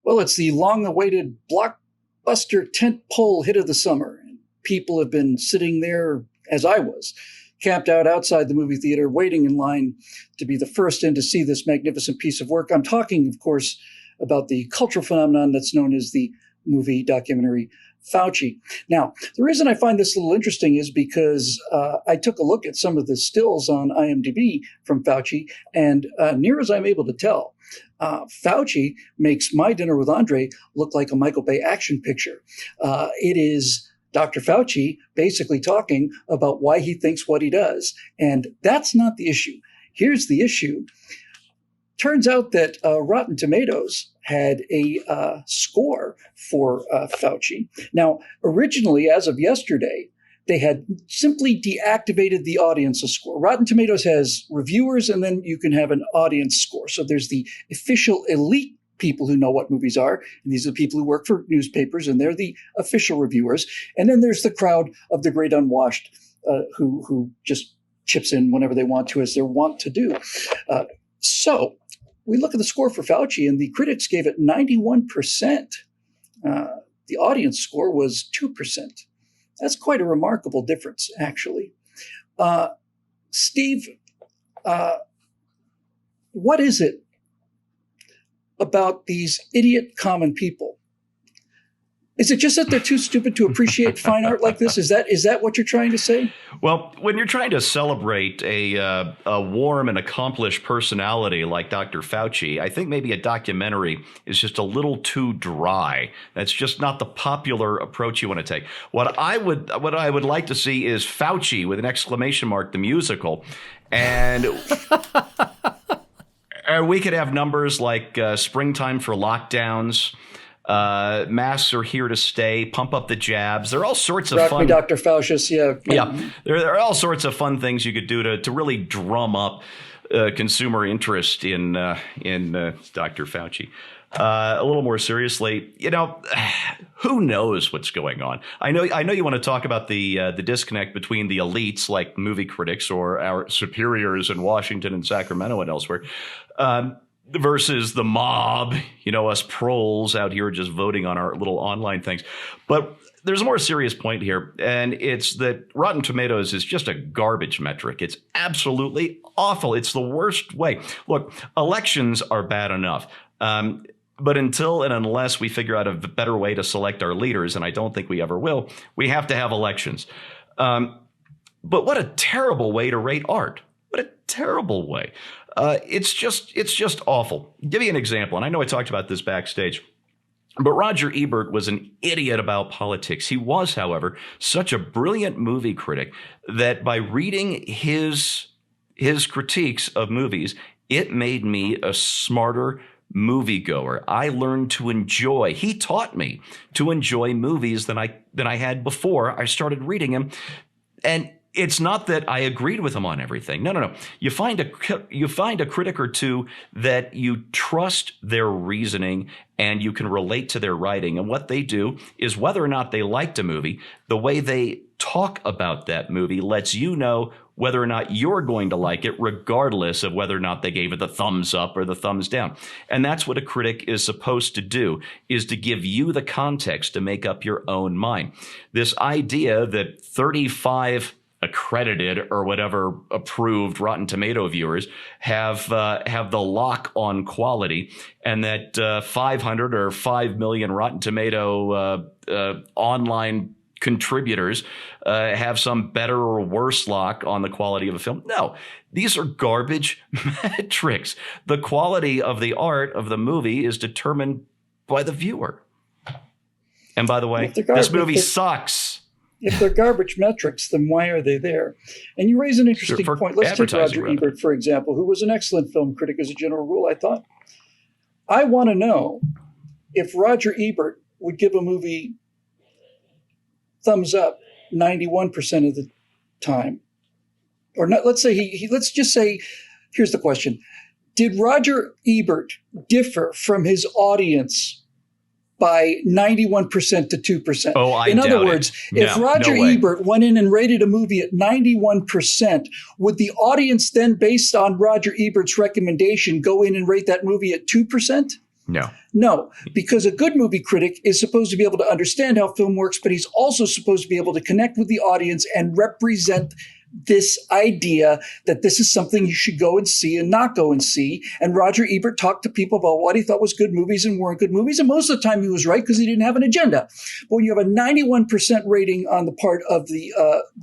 Well, it's the long-awaited blockbuster tentpole hit of the summer. People have been sitting there, as I was, camped out outside the movie theater, waiting in line to be the first in to see this magnificent piece of work. I'm talking, of course, about the cultural phenomenon that's known as the movie documentary Fauci. Now, the reason I find this a little interesting is because I took a look at some of the stills on IMDb from Fauci, and near as I'm able to tell, Fauci makes My Dinner with Andre look like a Michael Bay action picture. It is Dr. Fauci basically talking about why he thinks what he does. And that's not the issue. Here's the issue. Turns out that Rotten Tomatoes had a score for Fauci. Now, originally, as of yesterday, they had simply deactivated the audience score. Rotten Tomatoes has reviewers, and then you can have an audience score. So there's the official elite people who know what movies are, and these are the people who work for newspapers, and they're the official reviewers. And then there's the crowd of the great unwashed who just chips in whenever they want to, as they're wont to do. So we look at the score for Fauci, and the critics gave it 91%. The audience score was 2%. That's quite a remarkable difference, actually. Steve, what is it about these idiot common people? Is it just that they're too stupid to appreciate fine art like this? Is that what you're trying to say? Well, when you're trying to celebrate a warm and accomplished personality like Dr. Fauci, I think maybe a documentary is just a little too dry. That's just not the popular approach you want to take. What I would like to see is Fauci with an exclamation mark, the musical, and we could have numbers like Springtime for Lockdowns. Masks are here to stay. Pump up the jabs. There are all sorts of fun. Me, Dr. Faucius, yeah. Yeah, there are all sorts of fun things you could do to really drum up consumer interest in Dr. Fauci. A little more seriously, who knows what's going on? I know you want to talk about the disconnect between the elites, like movie critics or our superiors in Washington and Sacramento and elsewhere, versus the mob, us proles out here just voting on our little online things. But there's a more serious point here, and it's that Rotten Tomatoes is just a garbage metric. It's absolutely awful. It's the worst way. Look, elections are bad enough. But until and unless we figure out a better way to select our leaders, and I don't think we ever will, we have to have elections. But what a terrible way to rate art. What a terrible way. It's just awful. I'll give you an example, and I know I talked about this backstage, but Roger Ebert was an idiot about politics. He was, however, such a brilliant movie critic that by reading his critiques of movies, it made me a smarter moviegoer. I learned to enjoy. He taught me to enjoy movies than I had before I started reading him. And it's not that I agreed with him on everything. No. You find a critic or two that you trust their reasoning and you can relate to their writing. And what they do is, whether or not they liked a movie, the way they talk about that movie lets you know whether or not you're going to like it, regardless of whether or not they gave it the thumbs up or the thumbs down. And that's what a critic is supposed to do, is to give you the context to make up your own mind. This idea that 35 accredited or whatever approved Rotten Tomato viewers have the lock on quality, and that 500 or 5 million Rotten Tomato online contributors have some better or worse lock on the quality of a film. No, these are garbage metrics. The quality of the art of the movie is determined by the viewer. And by the way, this movie sucks. If they're garbage metrics, then why are they there? And you raise an interesting point. Let's take Roger Ebert, for example, who was an excellent film critic as a general rule, I thought. I want to know if Roger Ebert would give a movie thumbs up 91% of the time. Or not, let's say let's just say, here's the question. Did Roger Ebert differ from his audience by 91% to 2%? Oh, I doubt it. In other words, if Roger Ebert went in and rated a movie at 91%, would the audience then, based on Roger Ebert's recommendation, go in and rate that movie at 2%? No. No, because a good movie critic is supposed to be able to understand how film works, but he's also supposed to be able to connect with the audience and represent this idea that this is something you should go and see and not go and see. And Roger Ebert talked to people about what he thought was good movies and weren't good movies. And most of the time he was right because he didn't have an agenda. But when you have a 91% rating on the part of the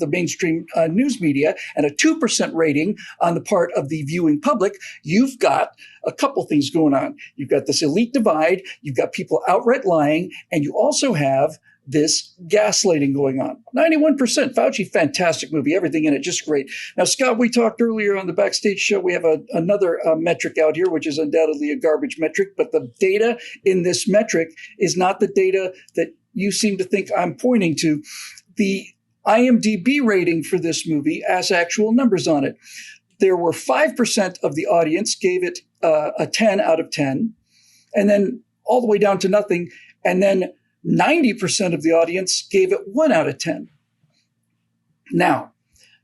mainstream news media and a 2% rating on the part of the viewing public, you've got a couple things going on. You've got this elite divide. You've got people outright lying. And you also have this gaslighting going on. 91%. Fauci, fantastic movie. Everything in it, just great. Now, Scott, we talked earlier on the Backstage show. We have another metric out here, which is undoubtedly a garbage metric. But the data in this metric is not the data that you seem to think I'm pointing to. The IMDB rating for this movie has actual numbers on it. There were 5% of the audience gave it a 10 out of 10, and then all the way down to nothing. And then 90% of the audience gave it 1 out of 10. Now,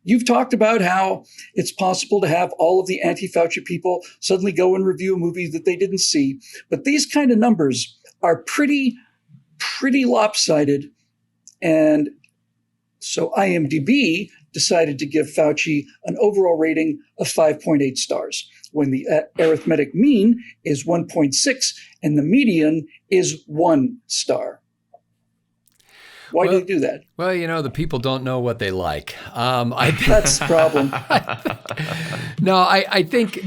you've talked about how it's possible to have all of the anti-Fauci people suddenly go and review a movie that they didn't see. But these kind of numbers are pretty lopsided. And so IMDb decided to give Fauci an overall rating of 5.8 stars, when the arithmetic mean is 1.6 and the median is 1 star. Why do they do that? Well, the people don't know what they like. That's the problem. No, I think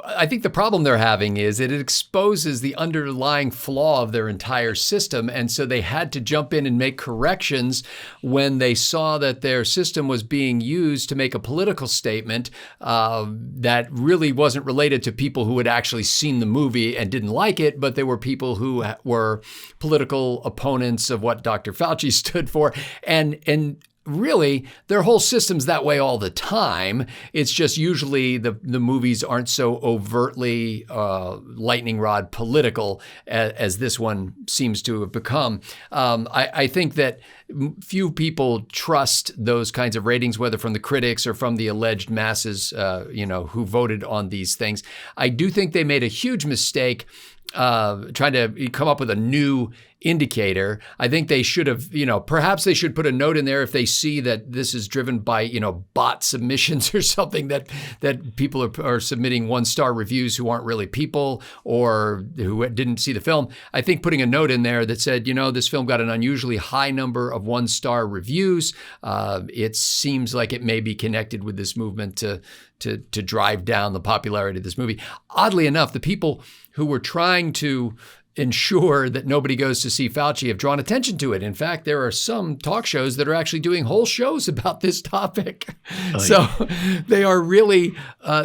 I think the problem they're having is it exposes the underlying flaw of their entire system. And so they had to jump in and make corrections when they saw that their system was being used to make a political statement that really wasn't related to people who had actually seen the movie and didn't like it, but they were people who were political opponents of what Dr. Fauci stood for. And really, their whole system's that way all the time. It's just usually the movies aren't so overtly lightning rod political as this one seems to have become. I think that few people trust those kinds of ratings, whether from the critics or from the alleged masses, who voted on these things. I do think they made a huge mistake trying to come up with a new indicator. I think they should have, perhaps they should put a note in there if they see that this is driven by, bot submissions or something, that people are submitting 1-star reviews who aren't really people or who didn't see the film. I think putting a note in there that said, this film got an unusually high number of 1-star reviews. It seems like it may be connected with this movement to drive down the popularity of this movie. Oddly enough, the people who were trying to ensure that nobody goes to see Fauci have drawn attention to it. In fact, there are some talk shows that are actually doing whole shows about this topic. So they are really,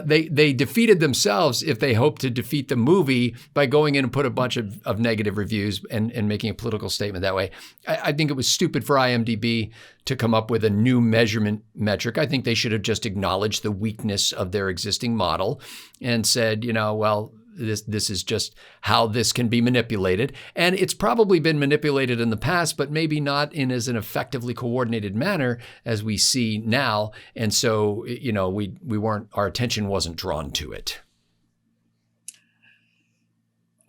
they defeated themselves if they hope to defeat the movie by going in and put a bunch of negative reviews and making a political statement that way. I think it was stupid for IMDb to come up with a new measurement metric. I think they should have just acknowledged the weakness of their existing model and said, this is just how this can be manipulated. And it's probably been manipulated in the past, but maybe not in as an effectively coordinated manner as we see now. And so, our attention wasn't drawn to it.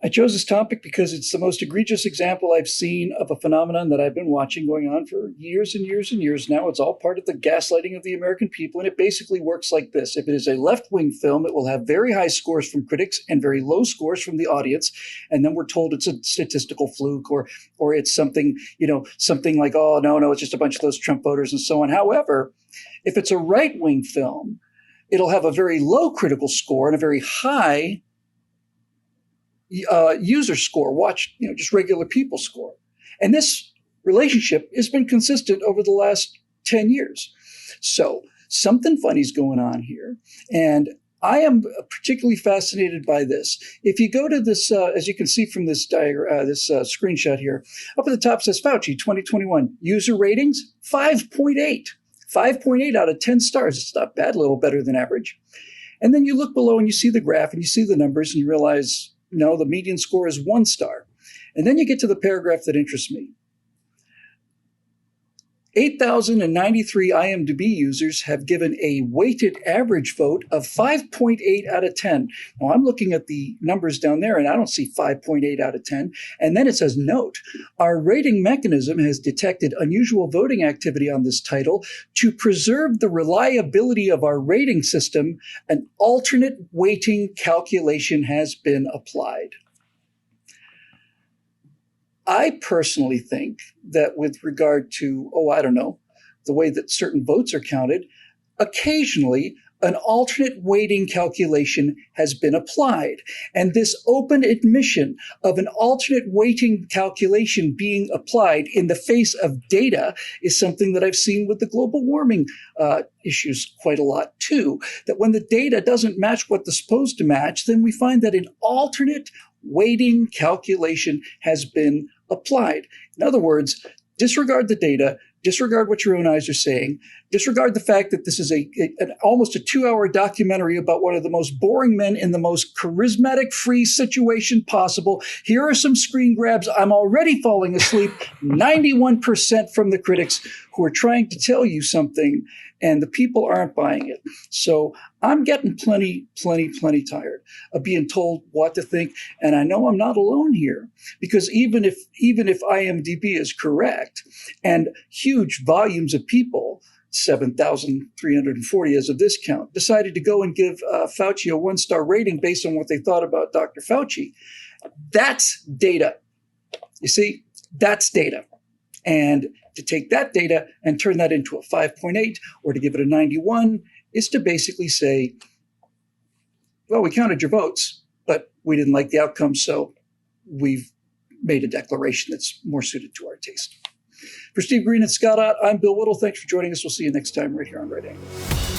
I chose this topic because it's the most egregious example I've seen of a phenomenon that I've been watching going on for years and years and years now. It's all part of the gaslighting of the American people, and it basically works like this. If it is a left-wing film, it will have very high scores from critics and very low scores from the audience, and then we're told it's a statistical fluke or it's something, something like, oh, no, it's just a bunch of those Trump voters and so on. However, if it's a right-wing film, it'll have a very low critical score and a very high user score, just regular people score. And this relationship has been consistent over the last 10 years. So something funny's going on here. And I am particularly fascinated by this. If you go to this, as you can see from this screenshot here, up at the top says Fauci 2021 user ratings 5.8. 5.8 out of 10 stars. It's not bad, a little better than average. And then you look below and you see the graph and you see the numbers and you realize, no, the median score is 1 star. And then you get to the paragraph that interests me. 8,093 IMDb users have given a weighted average vote of 5.8 out of 10. Now, I'm looking at the numbers down there, and I don't see 5.8 out of 10. And then it says, note, our rating mechanism has detected unusual voting activity on this title. To preserve the reliability of our rating system, an alternate weighting calculation has been applied. I personally think that with regard to, the way that certain votes are counted, occasionally an alternate weighting calculation has been applied. And this open admission of an alternate weighting calculation being applied in the face of data is something that I've seen with the global warming issues quite a lot too. That when the data doesn't match what they're supposed to match, then we find that an alternate weighting calculation has been applied. In other words, disregard the data, disregard what your own eyes are saying, disregard the fact that this is almost a 2-hour documentary about one of the most boring men in the most charismatic free situation possible. Here are some screen grabs. I'm already falling asleep. 91% from the critics who are trying to tell you something, and the people aren't buying it. So I'm getting plenty tired of being told what to think. And I know I'm not alone here, because even if IMDb is correct and huge volumes of people, 7,340 as of this count, decided to go and give Fauci a 1-star rating based on what they thought about Dr. Fauci, that's data. You see, that's data. And to take that data and turn that into a 5.8 or to give it a 91 is to basically say, well, we counted your votes, but we didn't like the outcome, so we've made a declaration that's more suited to our taste. For Steve Green and Scott Ott, I'm Bill Whittle. Thanks for joining us. We'll see you next time right here on Right Angle.